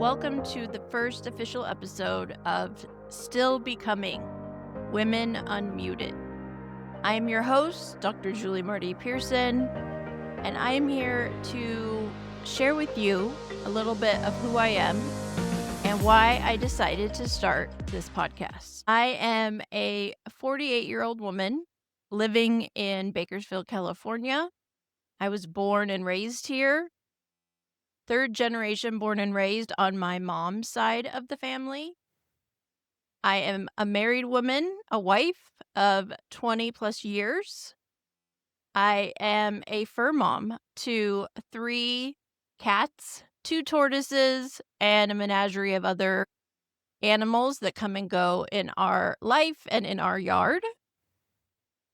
Welcome to the first official episode of Still Becoming Women Unmuted. I am your host, Dr. Julie Marty-Pearson, and I am here to share with you a little bit of who I am and why I decided to start this podcast. I am a 48-year-old woman living in Bakersfield, California. I was born and raised here. Third generation born and raised on my mom's side of the family. I am a married woman, a wife of 20 plus years. I am a fur mom to 3 cats, 2 tortoises, and a menagerie of other animals that come and go in our life and in our yard.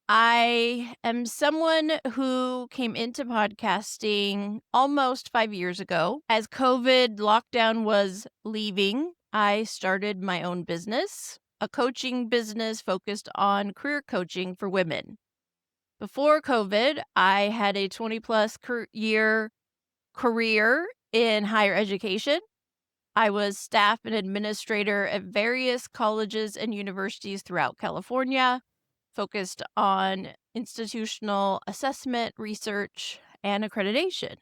I am someone who came into podcasting almost 5 years ago. As COVID lockdown was leaving, I started my own business, a coaching business focused on career coaching for women. Before COVID, I had a 20-plus year career in higher education. I was staff and administrator at various colleges and universities throughout California, focused on institutional assessment, research, and accreditation.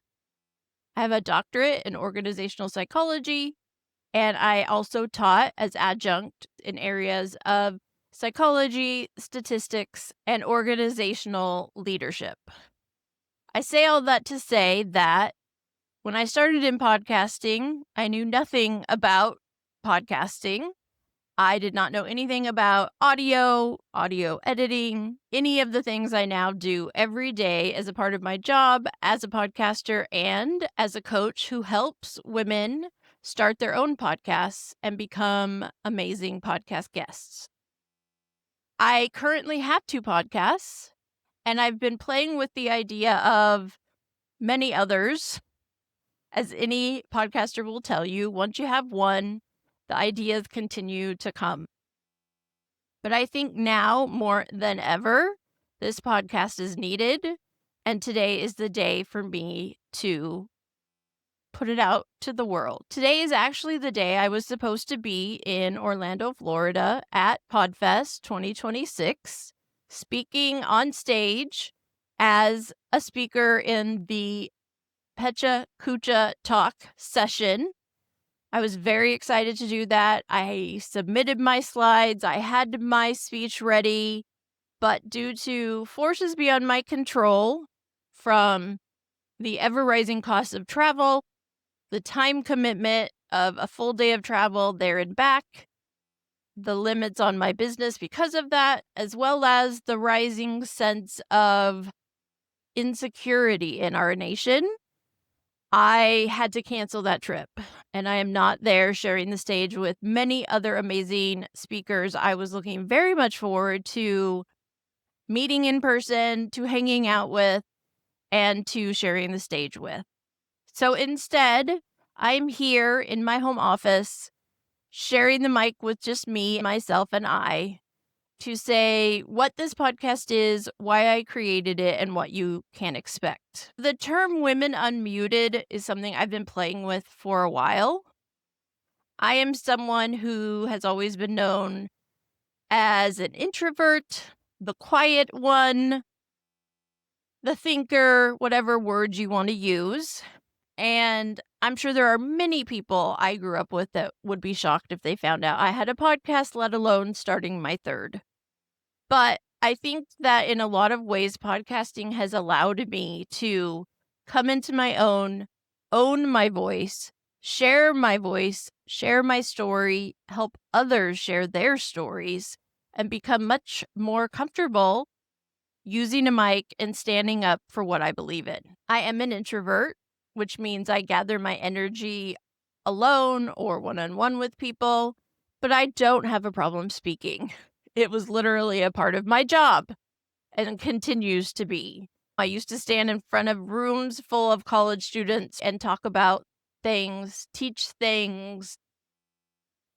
I have a doctorate in organizational psychology, and I also taught as adjunct in areas of psychology, statistics, and organizational leadership. I say all that to say that when I started in podcasting, I knew nothing about podcasting. I did not know anything about audio editing, any of the things I now do every day as a part of my job as a podcaster and as a coach who helps women start their own podcasts and become amazing podcast guests. I currently have 2 podcasts, and I've been playing with the idea of many others. As any podcaster will tell you, once you have one, the ideas continue to come. But I think now more than ever, this podcast is needed. And today is the day for me to put it out to the world. Today is actually the day I was supposed to be in Orlando, Florida at PodFest 2026, speaking on stage as a speaker in the Pecha Kucha Talk session. I was very excited to do that. I submitted my slides. I had my speech ready, but due to forces beyond my control, from the ever-rising cost of travel, the time commitment of a full day of travel there and back, the limits on my business because of that, as well as the rising sense of insecurity in our nation, I had to cancel that trip, and I am not there sharing the stage with many other amazing speakers I was looking very much forward to meeting in person, to hanging out with, and to sharing the stage with. So instead, I'm here in my home office, sharing the mic with just me, myself, and I, to say what this podcast is, why I created it, and what you can expect. The term Women Unmuted is something I've been playing with for a while. I am someone who has always been known as an introvert, the quiet one, the thinker, whatever words you want to use. And I'm sure there are many people I grew up with that would be shocked if they found out I had a podcast, let alone starting my 3rd. But I think that in a lot of ways, podcasting has allowed me to come into my own my voice, share my story, help others share their stories, and become much more comfortable using a mic and standing up for what I believe in. I am an introvert, which means I gather my energy alone or one-on-one with people, but I don't have a problem speaking. It was literally a part of my job and continues to be. I used to stand in front of rooms full of college students and talk about things, teach things,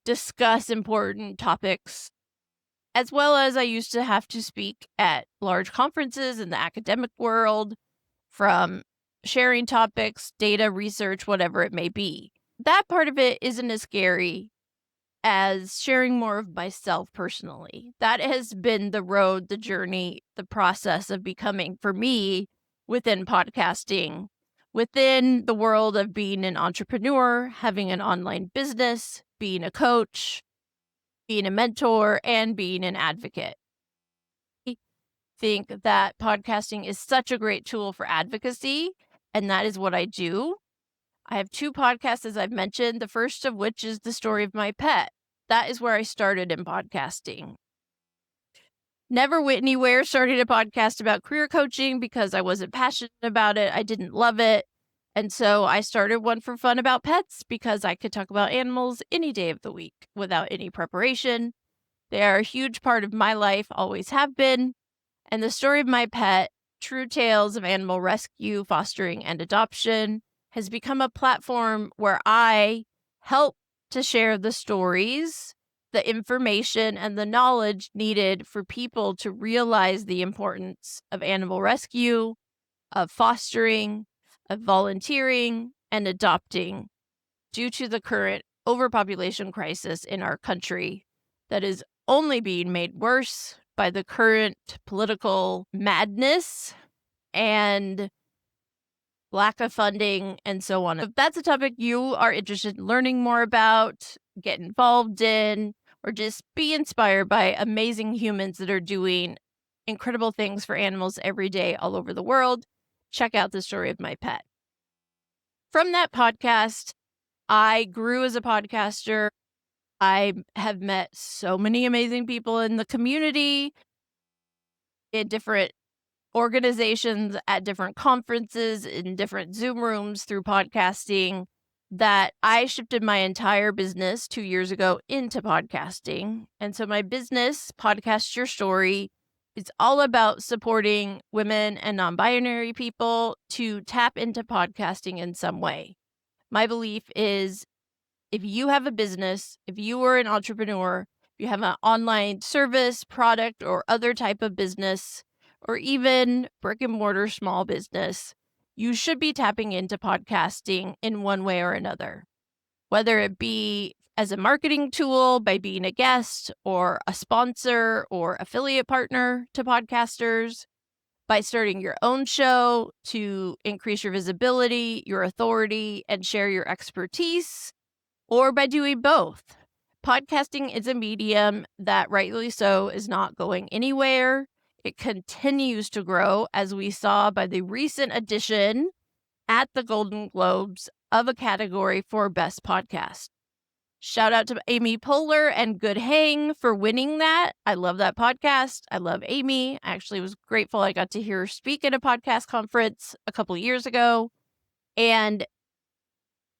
discuss important topics, as well as I used to have to speak at large conferences in the academic world, from sharing topics, data, research, whatever it may be. that part of it isn't as scary as sharing more of myself personally. That has been the road, the journey, the process of becoming for me within podcasting, within the world of being an entrepreneur, having an online business, being a coach, being a mentor, and being an advocate. I think that podcasting is such a great tool for advocacy, and that is what I do. I have 2 podcasts, as I've mentioned, the first of which is the story of my pet. That is where I started in podcasting. Never went anywhere, started a podcast about career coaching because I wasn't passionate about it, I didn't love it, and so I started one for fun about pets because I could talk about animals any day of the week without any preparation. They are a huge part of my life, always have been. And the story of my pet, True Tales of Animal Rescue, Fostering, and Adoption, has become a platform where I help to share the stories, the information, and the knowledge needed for people to realize the importance of animal rescue, of fostering, of volunteering, and adopting due to the current overpopulation crisis in our country that is only being made worse by the current political madness and lack of funding and so on. If that's a topic you are interested in learning more about, get involved in, or just be inspired by amazing humans that are doing incredible things for animals every day all over the world, check out the story of my pet. From that podcast, I grew as a podcaster. I have met so many amazing people in the community, in different organizations, at different conferences, in different Zoom rooms through podcasting, that I shifted my entire business 2 years ago into podcasting. And so my business, Podcast Your Story, is all about supporting women and non-binary people to tap into podcasting in some way. My belief is if you have a business, if you are an entrepreneur, if you have an online service, product, or other type of business, or even brick and mortar small business, you should be tapping into podcasting in one way or another, whether it be as a marketing tool by being a guest or a sponsor or affiliate partner to podcasters, by starting your own show to increase your visibility, your authority, and share your expertise, or by doing both. Podcasting is a medium that, rightly so, is not going anywhere. It continues to grow, as we saw by the recent addition at the Golden Globes of a category for Best Podcast. Shout out to Amy Poehler and Good Hang for winning that. I love that podcast. I love Amy. I actually was grateful I got to hear her speak at a podcast conference a couple years ago. And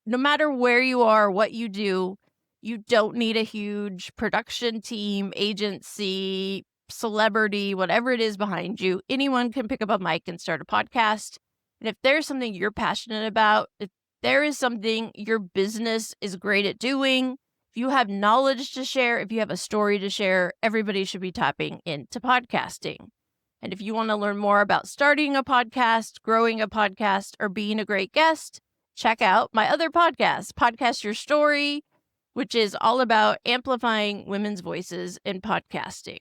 no matter where you are, what you do, you don't need a huge production team, agency, celebrity, whatever it is behind you. Anyone can pick up a mic and start a podcast. And if there's something you're passionate about, if there is something your business is great at doing, if you have knowledge to share, if you have a story to share, everybody should be tapping into podcasting. And if you want to learn more about starting a podcast, growing a podcast, or being a great guest, check out my other podcast, Podcast Your Story, which is all about amplifying women's voices in podcasting.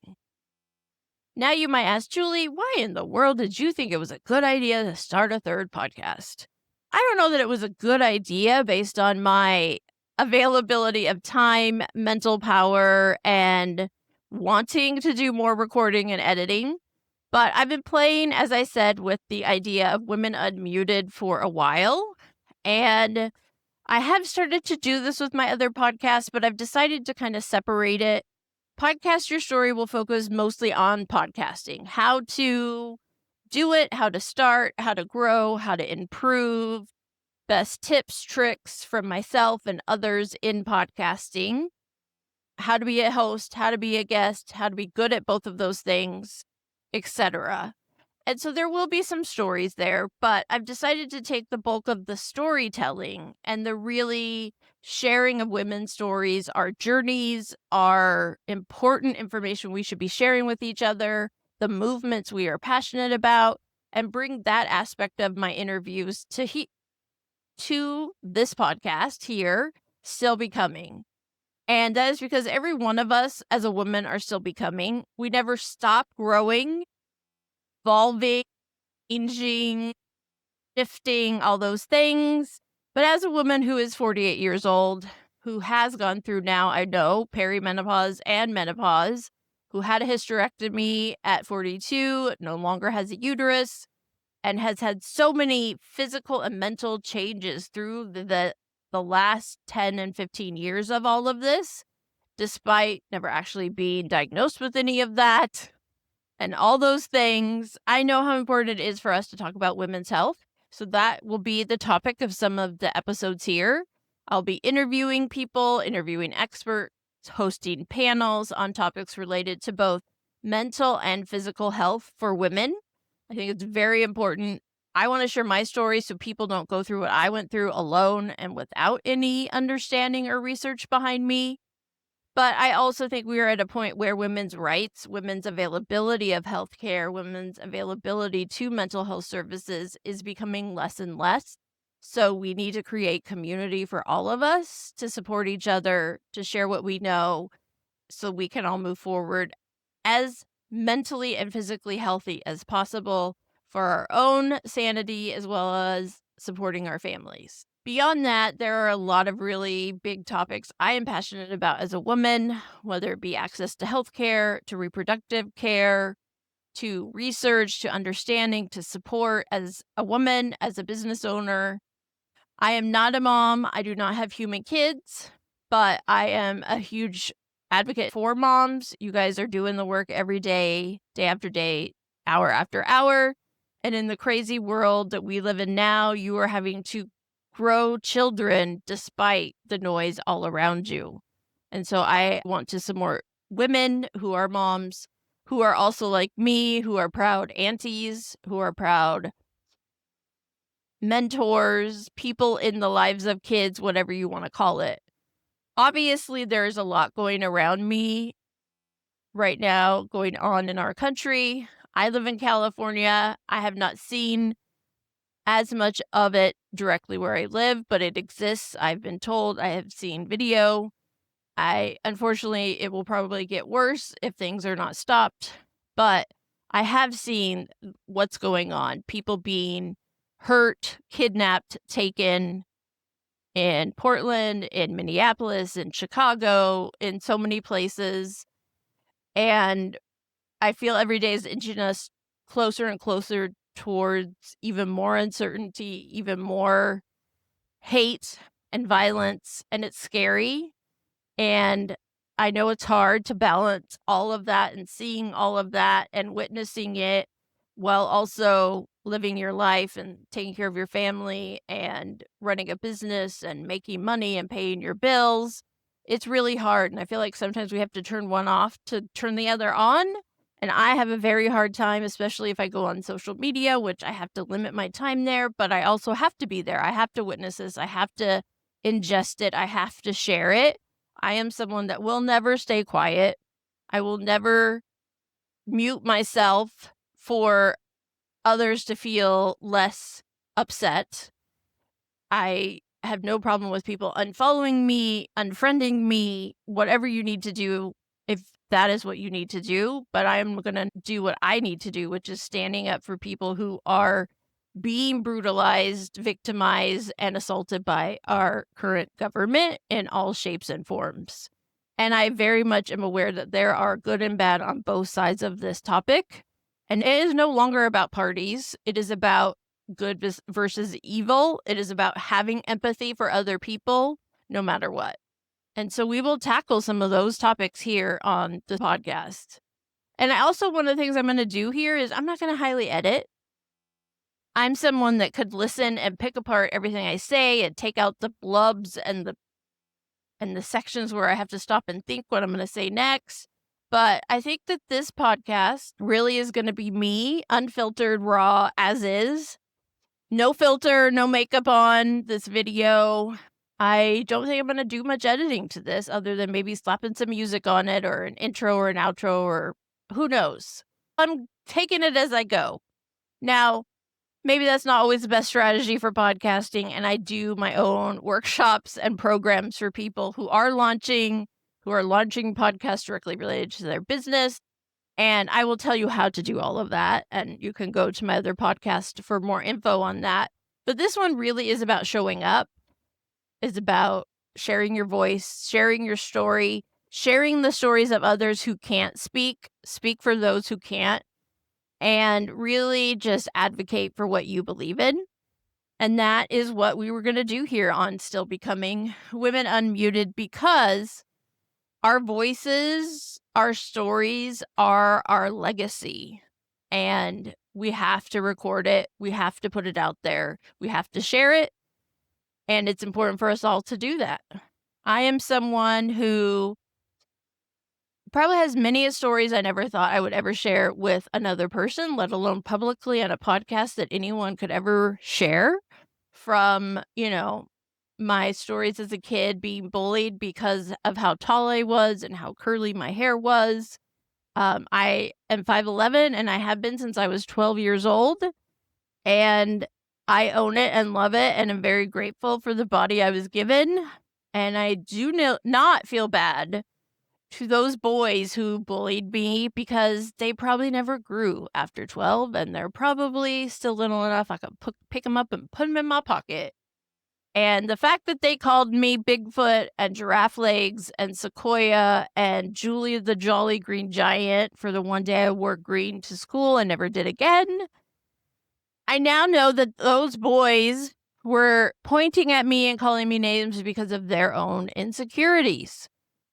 Now you might ask, Julie, why in the world did you think it was a good idea to start a third podcast? I don't know that it was a good idea based on my availability of time, mental power, and wanting to do more recording and editing. But I've been playing, as I said, with the idea of Women Unmuted for a while. And I have started to do this with my other podcasts, but I've decided to kind of separate it. Podcast Your Story will focus mostly on podcasting, how to do it, how to start, how to grow, how to improve, best tips, tricks from myself and others in podcasting, how to be a host, how to be a guest, how to be good at both of those things, etc. And so there will be some stories there, but I've decided to take the bulk of the storytelling and the really sharing of women's stories, our journeys, our important information we should be sharing with each other, the movements we are passionate about, and bring that aspect of my interviews to this podcast here, Still Becoming. And that is because every one of us as a woman are still becoming. We never stop growing, evolving, changing, shifting, all those things. But as a woman who is 48 years old, who has gone through now, I know, perimenopause and menopause, who had a hysterectomy at 42, no longer has a uterus, and has had so many physical and mental changes through the last 10 and 15 years of all of this, despite never actually being diagnosed with any of that and all those things. I know how important it is for us to talk about women's health. So that will be the topic of some of the episodes here. I'll be interviewing people, interviewing experts, hosting panels on topics related to both mental and physical health for women. I think it's very important. I want to share my story so people don't go through what I went through alone and without any understanding or research behind me. But I also think we are at a point where women's rights, women's availability of healthcare, women's availability to mental health services is becoming less and less. So we need to create community for all of us to support each other, to share what we know, so we can all move forward as mentally and physically healthy as possible for our own sanity as well as supporting our families. Beyond that, there are a lot of really big topics I am passionate about as a woman, whether it be access to healthcare, to reproductive care, to research, to understanding, to support as a woman, as a business owner. I am not a mom. I do not have human kids, but I am a huge advocate for moms. You guys are doing the work every day, day after day, hour after hour. And in the crazy world that we live in now, you are having to grow children despite the noise all around you. And so I want to support women who are moms, who are also like me, who are proud aunties, who are proud mentors, people in the lives of kids, whatever you want to call it. Obviously, there's a lot going around me right now, going on in our country. I live in California. I have not seen as much of it directly where I live, but it exists. I've been told, I have seen video. Unfortunately, it will probably get worse if things are not stopped, but I have seen what's going on. People being hurt, kidnapped, taken in Portland, in Minneapolis, in Chicago, in so many places. And I feel every day is inching us closer and closer towards even more uncertainty, even more hate and violence. And it's scary. And I know it's hard to balance all of that and seeing all of that and witnessing it while also living your life and taking care of your family and running a business and making money and paying your bills. It's really hard. And I feel like sometimes we have to turn one off to turn the other on. And I have a very hard time, especially if I go on social media, which I have to limit my time there, but I also have to be there. I have to witness this. I have to ingest it. I have to share it. I am someone that will never stay quiet. I will never mute myself for others to feel less upset. I have no problem with people unfollowing me, unfriending me, whatever you need to do, if that is what you need to do. But I am going to do what I need to do, which is standing up for people who are being brutalized, victimized, and assaulted by our current government in all shapes and forms. And I very much am aware that there are good and bad on both sides of this topic. And it is no longer about parties. It is about good versus evil. It is about having empathy for other people, no matter what. And so we will tackle some of those topics here on the podcast. And I also, one of the things I'm going to do here is I'm not going to highly edit. I'm someone that could listen and pick apart everything I say and take out the blubs and the sections where I have to stop and think what I'm going to say next. But I think that this podcast really is going to be me, unfiltered, raw, as is. No filter, no makeup on this video. I don't think I'm going to do much editing to this other than maybe slapping some music on it or an intro or an outro or who knows. I'm taking it as I go. Now, Maybe that's not always the best strategy for podcasting, and I do my own workshops and programs for people who are launching podcasts directly related to their business, and I will tell you how to do all of that, and you can go to my other podcast for more info on that. But this one really is about showing up. It's about sharing your voice, sharing your story, sharing the stories of others who can't speak for those who can't, and really just advocate for what you believe in. And that is what we were going to do here on Still Becoming Women Unmuted, because our voices, our stories are our legacy. And we have to record it. We have to put it out there. We have to share it. And it's important for us all to do that. I am someone who probably has many stories I never thought I would ever share with another person, let alone publicly on a podcast that anyone could ever share. From, my stories as a kid being bullied because of how tall I was and how curly my hair was. I am 5'11", and I have been since I was 12 years old. And I own it and love it, and I'm very grateful for the body I was given. And I do not feel bad to those boys who bullied me, because they probably never grew after 12, and they're probably still little enough I could pick them up and put them in my pocket. And the fact that they called me Bigfoot and Giraffe Legs and Sequoia and Julia the Jolly Green Giant for the one day I wore green to school and never did again, I now know that those boys were pointing at me and calling me names because of their own insecurities.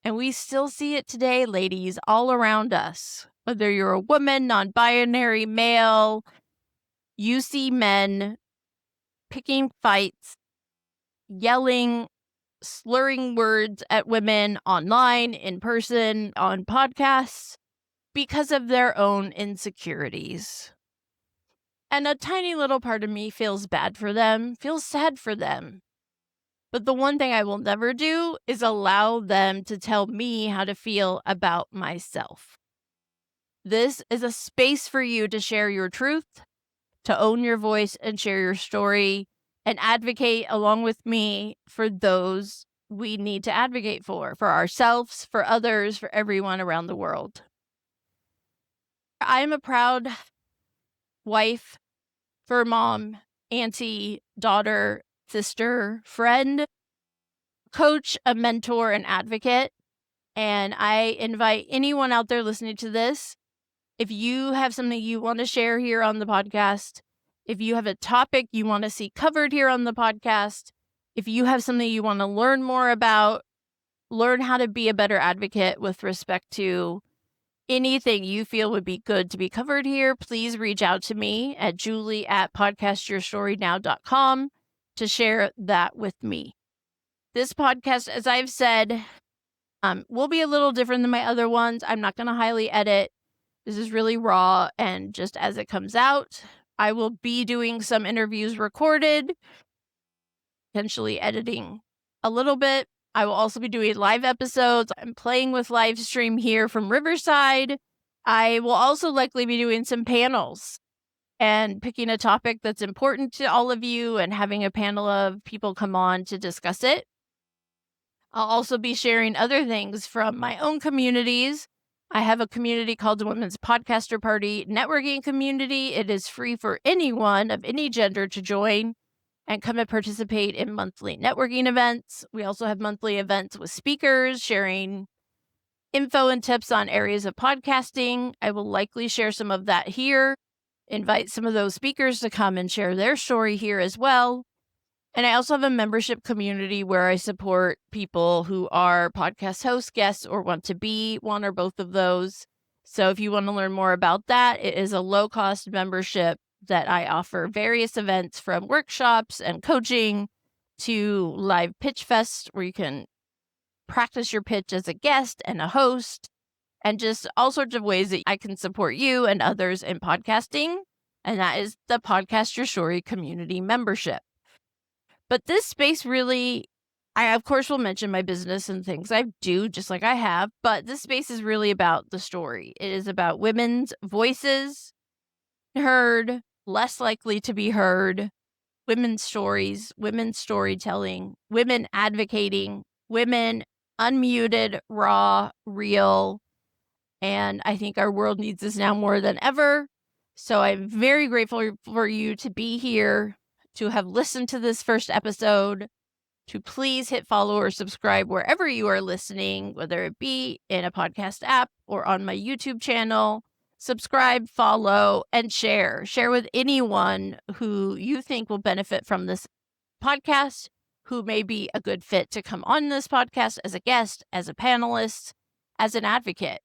And we still see it today, ladies, all around us. Whether you're a woman, non-binary, male, you see men picking fights, yelling, slurring words at women online, in person, on podcasts, because of their own insecurities. And a tiny little part of me feels bad for them, feels sad for them. But the one thing I will never do is allow them to tell me how to feel about myself. This is a space for you to share your truth, to own your voice and share your story, and advocate along with me for those we need to advocate for ourselves, for others, for everyone around the world. I am a proud wife, fur mom, auntie, daughter, sister, friend, coach, a mentor, and advocate. And I invite anyone out there listening to this, if you have something you want to share here on the podcast, if you have a topic you want to see covered here on the podcast, if you have something you want to learn more about, learn how to be a better advocate with respect to anything you feel would be good to be covered here, please reach out to me at julie@podcastyourstorynow.com to share that with me. This podcast, as I've said, will be a little different than my other ones. I'm not going to highly edit. This is really raw and just as it comes out. I will be doing some interviews recorded, potentially editing a little bit. I will also be doing live episodes. I'm playing with live stream here from Riverside. I will also likely be doing some panels and picking a topic that's important to all of you and having a panel of people come on to discuss it. I'll also be sharing other things from my own communities. I have a community called the Women's Podcaster Party Networking Community. It is free for anyone of any gender to join and come and participate in monthly networking events. We also have monthly events with speakers sharing info and tips on areas of podcasting. I will likely share some of that here, invite some of those speakers to come and share their story here as well. And I also have a membership community where I support people who are podcast hosts, guests, or want to be one or both of those. So if you want to learn more about that, it is a low-cost membership that I offer various events, from workshops and coaching to live pitch fest, where you can practice your pitch as a guest and a host, and just all sorts of ways that I can support you and others in podcasting. And that is the Podcast Your Story community membership. But this space really, I of course will mention my business and things I do, just like I have, but this space is really about the story. It is about women's voices heard, less likely to be heard, women's stories, women's storytelling, women advocating, women unmuted, raw, real. And I think our world needs this now more than ever. So I'm very grateful for you to be here, to have listened to this first episode, to please hit follow or subscribe wherever you are listening, whether it be in a podcast app or on my YouTube channel. Subscribe, follow, and share. Share with anyone who you think will benefit from this podcast, who may be a good fit to come on this podcast as a guest, as a panelist, as an advocate.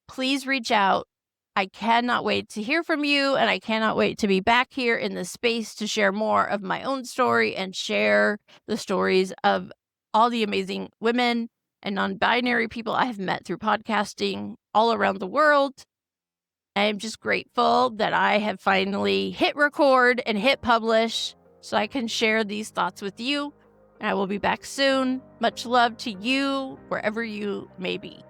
Please reach out. I cannot wait to hear from you, and I cannot wait to be back here in this space to share more of my own story and share the stories of all the amazing women and non-binary people I have met through podcasting all around the world. I am just grateful that I have finally hit record and hit publish so I can share these thoughts with you. And I will be back soon. Much love to you wherever you may be.